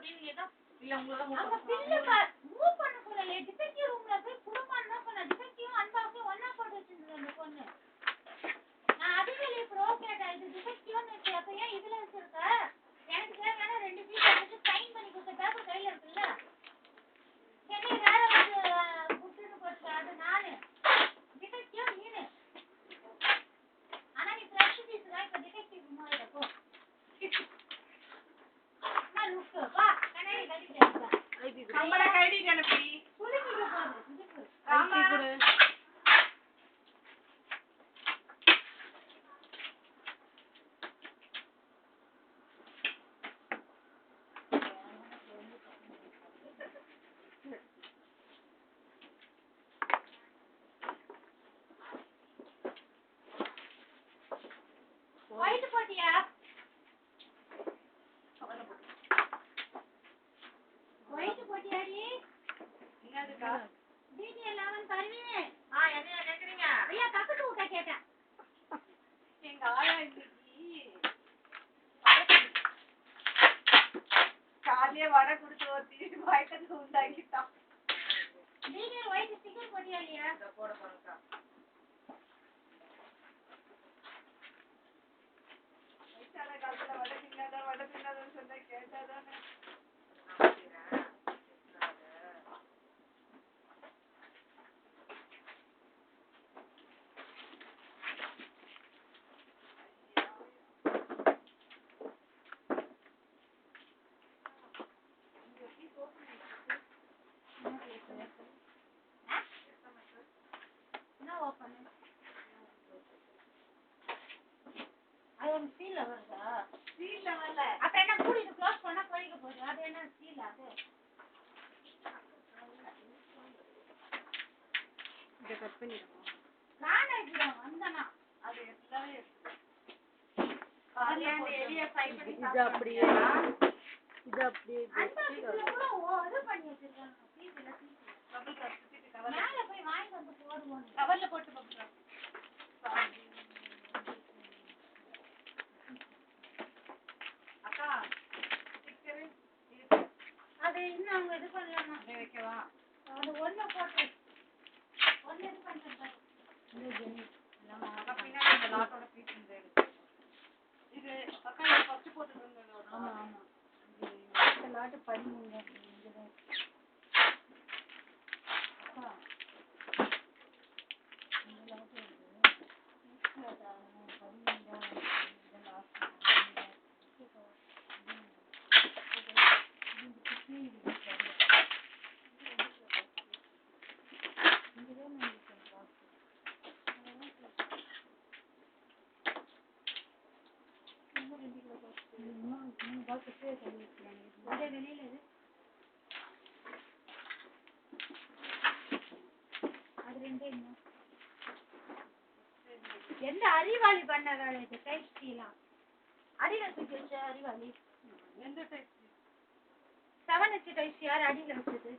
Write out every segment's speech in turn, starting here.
அப்படின்னு கேட்டா இல்ல உங்களோட மூவ் பண்ண சொல்லல டிடெக்டிவ் ரூம்ல போய் குடுமான்னா சொன்ன டிடெக்டிவ் அன்பாக்ஸ் ஒண்ணா போட்டு வச்சிருந்தது அந்த பொண்ணு நான் அதுவே ப்ரோ கேட்டா இது டிடெக்டிவ்னு இருக்கு அப்ப ஏன் இதுல வச்சிருக்க எனக்கு தேவையான 2 பீஸ் எடுத்து சைன் பண்ணி கொடுத்த பேப்பர் கையில இருக்குல்ல என்ன வேற வந்து குடுத்துட்டு போச்சு அது நானு டிடெக்டிவ் நீனு ஆனா நீ ஃப்ரெஷ் பீஸ் தான் இப்ப டிடெக்டிவ் ரூம் ஆயிட போ நான் லுக் வா கண்ணாடி கட்டிட்டேன் நம்மள கைடி அனுப்பி புடிச்சிட்டு போகுது ஆமா குடு ஒயிட் போட்டியா ஒயிட் போட்டியாடி என்னதுக்கா டிடிஎல் 11 பர்வீன் என்ன கேக்குறீங்க ஐயா பக்கத்து ஊட்ட கேட்டேன் எங்க ஆயா இன்னைக்கு காலையே வடை கொடுத்து ஓத்தி வயக்கத்து உண்டாக்கிட்டான் டிடிஎல் ஒயிட் ஸ்டிக்கர் போட்டியா இல்லையா போட போறேன்க்கா வயசான காலத்துல வடை தின்னாதான் சொன்னா கேட்டாதானே என்ன ஓபன் அது ஒரு சீல்ல வருதா சீல்ல வரல அப்ப என்ன மூடிட்டு க்ளோஸ் பண்ணா போயிக்க போகுது அது என்ன சீல் அது இத கட் பண்ணிடுவோம் நான் எடுத்துறேன் வந்தனா அது எல்லாமே காலையில எலிய ஃப்ரை பண்ணி இது அப்படியே அன்பாக்ஸ்ல கூட இது பண்ணி வச்சிருக்காங்க சீல்ல பபிள் கப் சுத்திட்டு கவர் மேல போய் வாங்கி வந்து போடுவோம் கவர்ல போட்டு பபிள் கப் அக்கா ஸ்டிக்கர் அது இன்னும் அவங்க இது பண்ணலாமா அப்படியே வைக்கவா அது ஒண்ணு போட்டு ஒண்ணு இது பண்ணிட்டேன் அக்கா பின்னாடி இந்த லாட்டோட பீஸ் இந்த இது அக்கா இது ஃபர்ஸ்ட் போட்டுருங்க ஆமா இந்த லாட் 13 இங்கதான் அக்கா இந்த லாட் நெக்ஸ்ட் லாட் 13 இந்த லாஸ்ட் எந்த அறிவாளி பண்ண வேலை இது டைப்ஸ்லாம் அடியில தூக்கி வச்ச அறிவாளி எந்த டைப் 7H டைப்ஸ் யார் அடியில வச்சது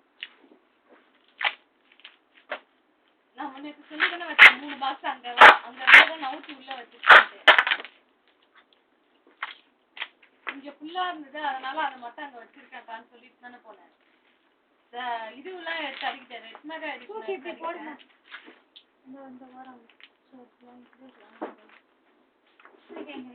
நான் உனக்கு சொல்லி தானே வச்சேன் 3 பாக்ஸ் அங்க தான் நவுத்தி உள்ள வச்சிருக்கேன் இங்க ஃபுல்லா இருந்தது அதனால அதை மட்டும் அங்க வச்சிருக்கேன்டான்னு சொல்லிட்டு தானே போனேன் இதுவெல்லாம் எடுத்து அடிக்கிட்டேன் ரெட்னாக தூக்கி இப்படி போடுங்க இந்த வாரம் தூக்கி எங்க